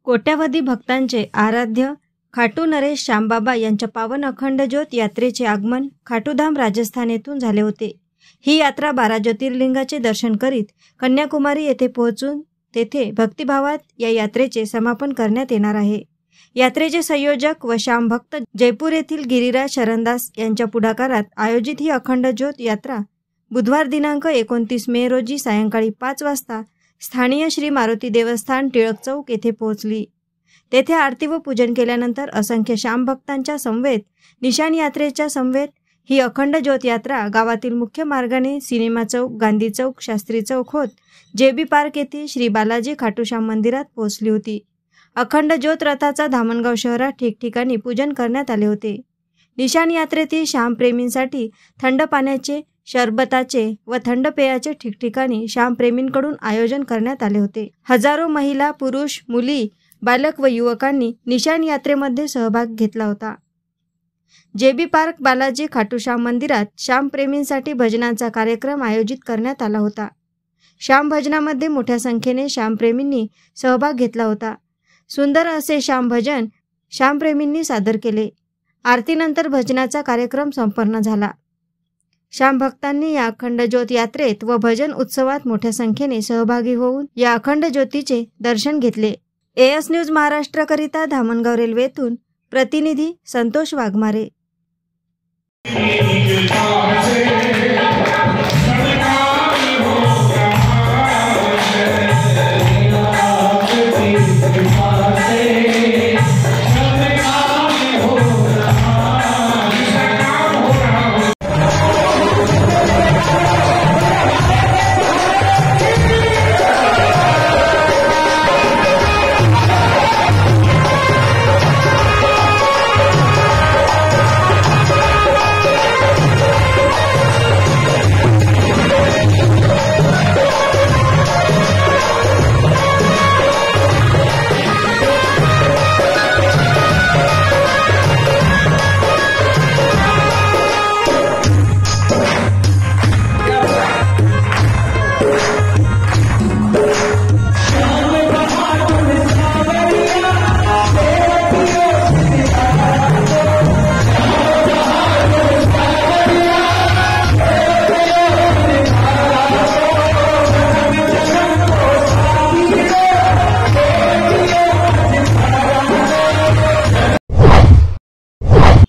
कोट्यावधी भक्तांचे आराध्य खाटू नरेश श्यामबाबा यांच्या पावन अखंड ज्योत यात्रेचे आगमन खाटूधाम राजस्थान येथून झाले होते। ही यात्रा 12 ज्योतिर्लिंगाचे दर्शन करीत कन्याकुमारी येथे पोहोचून तेथे भक्तिभावात या यात्रेचे समापन करण्यात येणार आहे। यात्रेचे संयोजक व श्यामभक्त जयपूर येथील गिरिराज शरणदास यांच्या पुढाकारात आयोजित ही अखंड ज्योत यात्रा बुधवार दिनांक 29 मे रोजी सायंकाळी 5 वाजता स्थानीय श्री मारुती देवस्थान टिळक चौक येथे पोहोचली। तेथे आरती व पूजन केल्यानंतर असंख्य श्यामभक्तांच्या समवेत निशाण यात्रेच्या समवेत ही अखंड ज्योत यात्रा गावातील मुख्य मार्गाने सिनेमा चौक, गांधी चौक, शास्त्री चौक होत जेबी पार्क येथे श्री बालाजी खाटूश्याम मंदिरात पोहोचली होती। अखंड ज्योत रथाचा धामणगाव शहरात ठिकठिकाणी पूजन करण्यात आले होते। निशाण यात्रेतील श्यामप्रेमींसाठी थंड पाण्याचे, शरबताचे व थंड पेयाचे ठिकठिकाणी श्यामप्रेमींकडून आयोजन करण्यात आले होते। हजारो महिला, पुरुष, मुली, बालक व युवकांनी निशाण यात्रेमध्ये सहभाग घेतला होता। जेबी पार्क बालाजी खाटूश्याम मंदिरात श्यामप्रेमींसाठी भजनाचा कार्यक्रम आयोजित करण्यात आला होता। श्याम भजनामध्ये मोठ्या संख्येने श्यामप्रेमींनी सहभाग घेतला होता। सुंदर असे श्याम भजन श्यामप्रेमींनी सादर केले। आरतीनंतर भजनाचा कार्यक्रम संपन्न झाला। श्याम भक्तांनी या अखंड ज्योत यात्रेत व भजन उत्सवात मोठ्या संख्येने सहभागी होऊन या अखंड ज्योतीचे दर्शन घेतले। एएस न्यूज महाराष्ट्र करिता धामणगाव रेल्वेतून प्रतिनिधी संतोष वाघमारे।